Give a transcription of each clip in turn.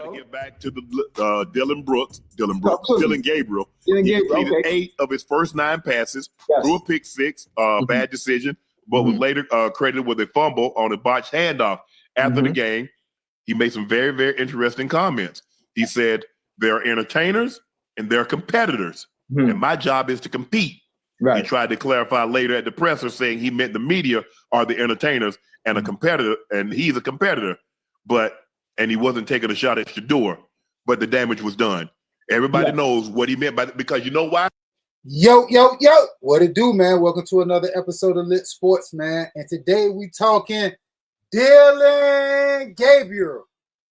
to get back to the Dillion Gabriel. He completed 8 of his first 9 passes, threw a pick 6, bad decision, but was later credited with a fumble on a botched handoff. After the game, he made some very, very interesting comments. He said, there are entertainers and there are competitors, and my job is to compete. He tried to clarify later at the presser, saying he meant the media are the entertainers and a competitor, and he's a competitor, and he wasn't taking a shot at Shador, but the damage was done. Everybody knows what he meant by that, because you know why? Yo, what it do, man? Welcome to another episode of Li+Sports, man. And today we talking Dillion Gabriel,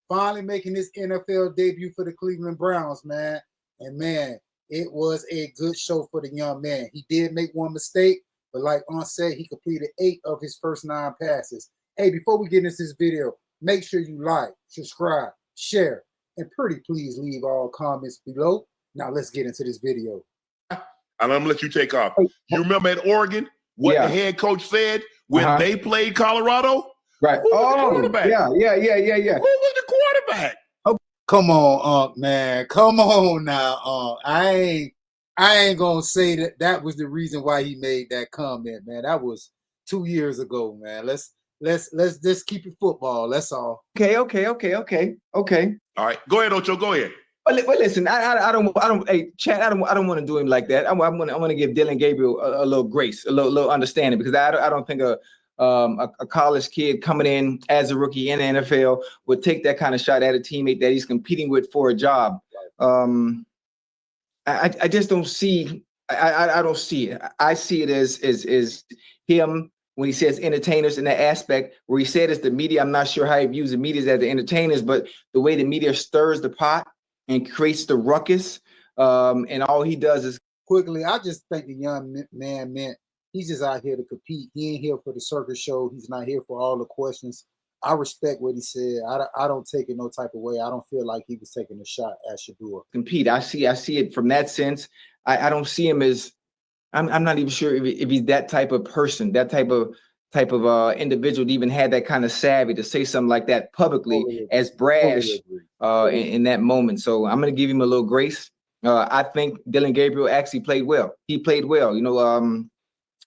finally making his NFL debut for the Cleveland Browns, man. And man, it was a good show for the young man. He did make one mistake, but like Aunt said, he completed 8 of his first 9 passes. Hey, before we get into this video, make sure you like, subscribe, share, and pretty please leave all comments below. Now let's get into this video. And I'm gonna let you take off. You remember at Oregon what the head coach said when they played Colorado? Right. Who was the quarterback? Yeah. Who was the quarterback? Oh, come on, man. Come on now, I ain't gonna say that was the reason why he made that comment, man. That was 2 years ago, man. Let's just keep it football. That's all. Okay. All right, go ahead, Ocho. Go ahead. Well, listen, I don't. Hey, Chad, I don't want to do him like that. I want to give Dillion Gabriel a little grace, a little understanding, because I don't think a college kid coming in as a rookie in the NFL would take that kind of shot at a teammate that he's competing with for a job. I just don't see. I don't see it. I see it as him. When he says entertainers in that aspect, where he said it's the media, I'm not sure how he views the media as the entertainers, but the way the media stirs the pot and creates the ruckus, and all he does is quickly. I just think the young man meant he's just out here to compete. He ain't here for the circus show. He's not here for all the questions. I respect what he said. I don't take it no type of way. I don't feel like he was taking a shot at Shador. Compete. I see it from that sense. I don't see him as. I'm not even sure if he's that type of person, that type of individual to even had that kind of savvy to say something like that publicly as brash in that moment. So I'm going to give him a little grace. I think Dillion Gabriel actually played well. He played well. You know,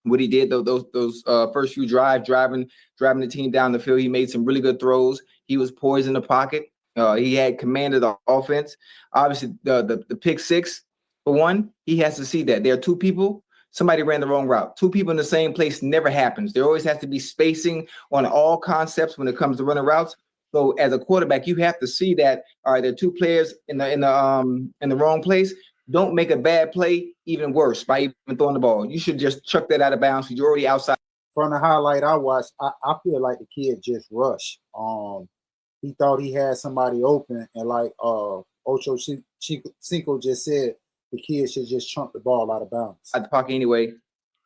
what he did those first few driving the team down the field. He made some really good throws. He was poised in the pocket. He had commanded the offense. Obviously, the pick 6 for one, he has to see that there are 2 people. Somebody ran the wrong route. 2 people in the same place never happens. There always has to be spacing on all concepts when it comes to running routes. So as a quarterback, you have to see that. All right, there are 2 players in the wrong place. Don't make a bad play even worse by even throwing the ball. You should just chuck that out of bounds because you're already outside. From the highlight I watched, I feel like the kid just rushed. He thought he had somebody open, and like Ocho Cinco just said, the kid should just chunk the ball out of bounds. At the pocket anyway,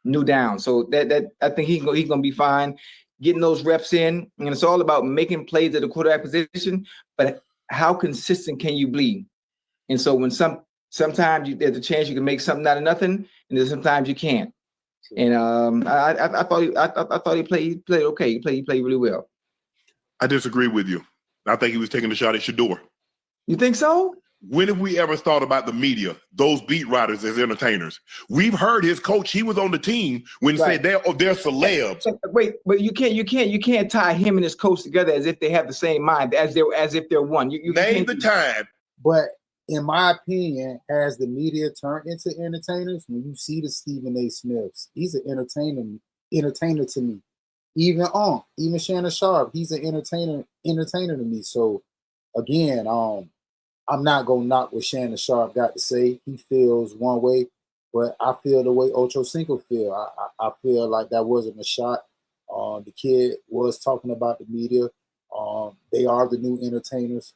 new down. So that I think he's gonna be fine, getting those reps in. And it's all about making plays at the quarterback position, but how consistent can you be? And so when sometimes there's a chance you can make something out of nothing, and then sometimes you can't. And I thought he played okay. He played really well. I disagree with you. I think he was taking a shot at Shador. You think so? When have we ever thought about the media, those beat writers, as entertainers? We've heard his coach; he was on the team when he said they're celebs. Wait, but you can't tie him and his coach together as if they have the same mind, as if they're one. You name the time. But in my opinion, has the media turned into entertainers? When you see the Stephen A. Smiths, he's an entertainer to me. Even Shannon Sharp, he's an entertainer to me. So again, I'm not gonna knock what Shannon Sharp got to say. He feels one way, but I feel the way Ocho Cinco feel. I feel like that wasn't a shot. The kid was talking about the media. They are the new entertainers.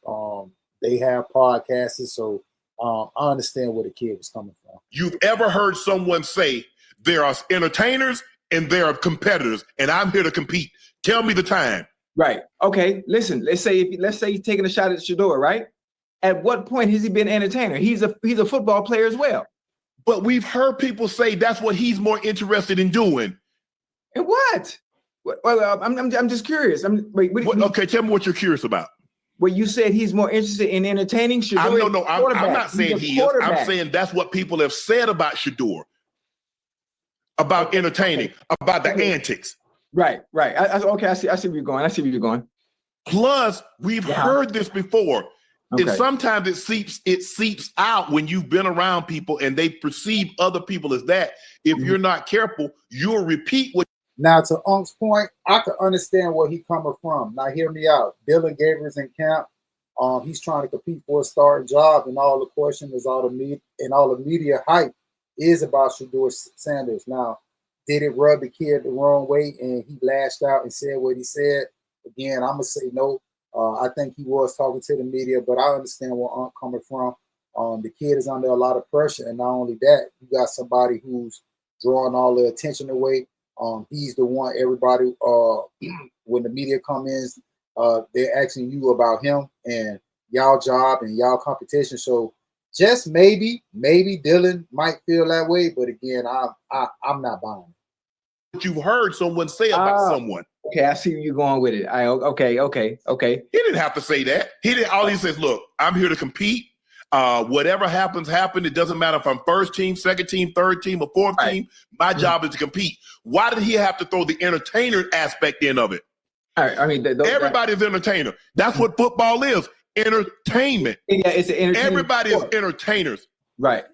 They have podcasts, so I understand where the kid was coming from. You've ever heard someone say there are entertainers and there are competitors, and I'm here to compete? Tell me the time. Right. Okay. Listen. Let's say he's taking a shot at Shador, right? At what point has he been an entertainer? He's a football player as well. But we've heard people say that's what he's more interested in doing. And what? Well, I'm just curious. Okay, tell me what you're curious about. Well, you said he's more interested in entertaining Shador. No, I'm not saying he is. I'm saying that's what people have said about Shador, about entertaining, about the antics. Right. Okay, I see where you're going. Plus, we've heard this before. And sometimes it seeps out when you've been around people and they perceive other people as that. If you're not careful, you'll repeat what. Now, to Unk's point, I can understand where he's coming from. Now, hear me out. Dillion Gabriel's in camp. He's trying to compete for a starting job, and all the question is all the media hype is about Shador Sanders. Now, did it rub the kid the wrong way and he lashed out and said what he said? Again, I'm gonna say no. I think he was talking to the media, but I understand where Unk coming from. The kid is under a lot of pressure, and not only that, you got somebody who's drawing all the attention away. He's the one everybody when the media come in, they're asking you about him and y'all job and y'all competition. So just maybe Dillion might feel that way, but again, I'm not buying it. What you've heard someone say about someone. Okay, I see where you're going with it. Okay. He didn't have to say that. All he says, look, I'm here to compete. Whatever happens. It doesn't matter if I'm first team, second team, third team, or fourth team. My job is to compete. Why did he have to throw the entertainer aspect in of it? All right, I mean, everybody's an entertainer. That's what football is. Entertainment. Yeah, it's an entertainment. Everybody is entertainers. Right.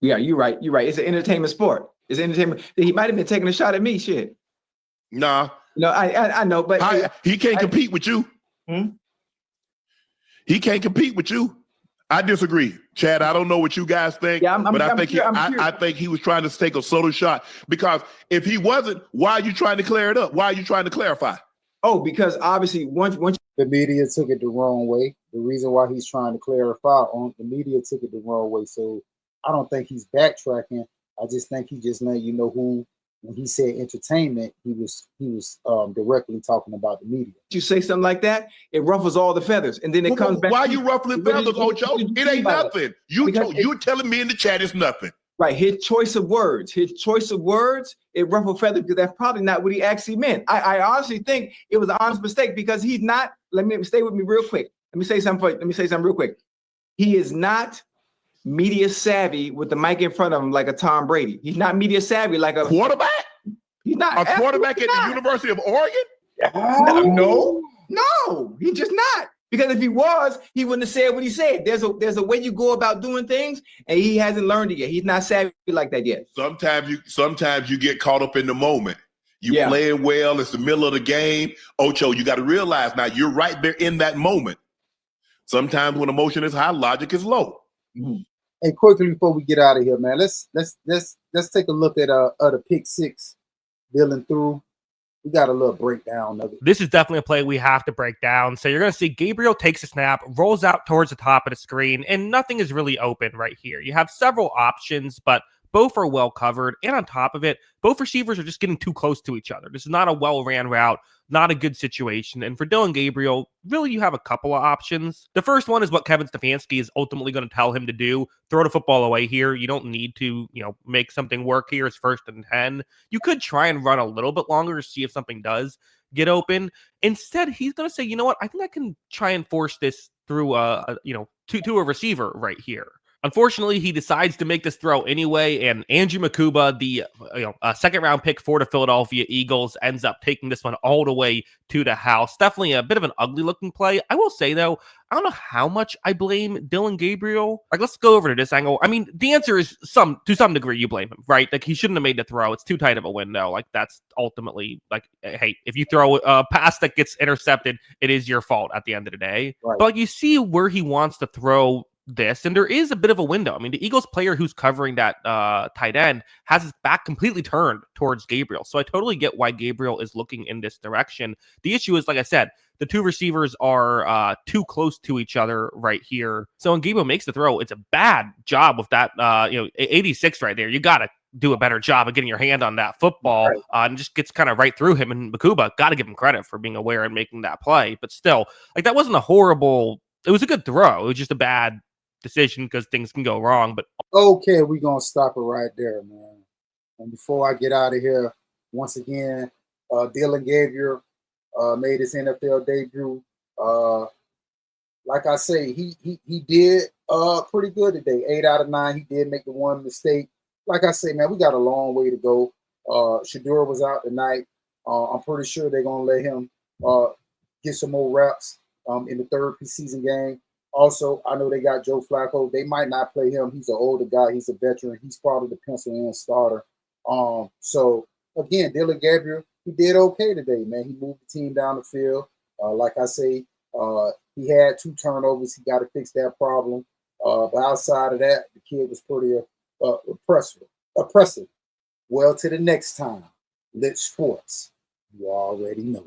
Yeah, you're right. It's an entertainment sport. It's entertainment. He might have been taking a shot at me. Shit. Nah. No, I know, but he can't compete with you. He can't compete with you. I disagree, Chad. I don't know what you guys think, but I think he was trying to take a subtle shot, because if he wasn't, why are you trying to clear it up? Why are you trying to clarify? Oh, because obviously once the media took it the wrong way. The reason why he's trying to clarify the media took it the wrong way. So I don't think he's backtracking. I just think he just let you know who. When he said entertainment, he was directly talking about the media. You say something like that, it ruffles all the feathers, and then it comes back. Why are you ruffling feathers, Ocho? It ain't nothing. You're telling me in the chat it's nothing. Right, his choice of words, it ruffled feathers, because that's probably not what he actually meant. I honestly think it was an honest mistake, because he's not. Let me stay with me real quick. Let me say something real quick. He is not media savvy with the mic in front of him like a Tom Brady. He's not media savvy like a quarterback. He's not a quarterback at the University of Oregon. No, he's just not. Because if he was, he wouldn't have said what he said. There's a way you go about doing things, and he hasn't learned it yet. He's not savvy like that yet. Sometimes you get caught up in the moment. You playing well. It's the middle of the game. Ocho, you got to realize now you're right there in that moment. Sometimes when emotion is high, logic is low. Hey, quickly before we get out of here, man, let's take a look at the pick six Dillion threw. We got a little breakdown of it. This is definitely a play we have to break down. So you're going to see Gabriel takes a snap, rolls out towards the top of the screen, and nothing is really open right here. You have several options, but both are well covered. And on top of it, both receivers are just getting too close to each other. This is not a well-ran route, not a good situation. And for Dillion Gabriel, really you have a couple of options. The first one is what Kevin Stefanski is ultimately going to tell him to do. Throw the football away here. You don't need to, make something work here. It's 1st and 10. You could try and run a little bit longer to see if something does get open. Instead, he's going to say, you know what? I think I can try and force this through to a receiver right here. Unfortunately, he decides to make this throw anyway, and Andrew Makuba, the second-round pick for the Philadelphia Eagles, ends up taking this one all the way to the house. Definitely a bit of an ugly-looking play. I will say, though, I don't know how much I blame Dillion Gabriel. Let's go over to this angle. I mean, the answer is to some degree you blame him, right? He shouldn't have made the throw. It's too tight of a window. That's ultimately, hey, if you throw a pass that gets intercepted, it is your fault at the end of the day. Right. But you see where he wants to throw this, and there is a bit of a window. I mean, the Eagles player who's covering that tight end has his back completely turned towards Gabriel. So I totally get why Gabriel is looking in this direction. The issue is, like I said, the two receivers are too close to each other right here. So when Gabriel makes the throw, it's a bad job with that 86 right there. You got to do a better job of getting your hand on that football, and just gets kind of right through him. And Makuba, got to give him credit for being aware and making that play. But still, that wasn't a horrible, it was a good throw. It was just a bad decision because things can go wrong. But okay, we're gonna stop it right there, man. And before I get out of here, once again, Dillion Gabriel made his NFL debut Like I say, he did pretty good today. 8 out of 9. He did make the one mistake. Like I say, man, we got a long way to go. Shedeur was out tonight. I'm pretty sure they're gonna let him get some more reps in the third preseason game. Also, I know they got Joe Flacco. They might not play him. He's an older guy. He's a veteran. He's probably the pencil in starter. So again, Dillion Gabriel, he did okay today, man. He moved the team down the field. Like I say, he had 2 turnovers. He got to fix that problem. But outside of that, the kid was pretty oppressive. Well, to the next time, Li+Sports. You already know.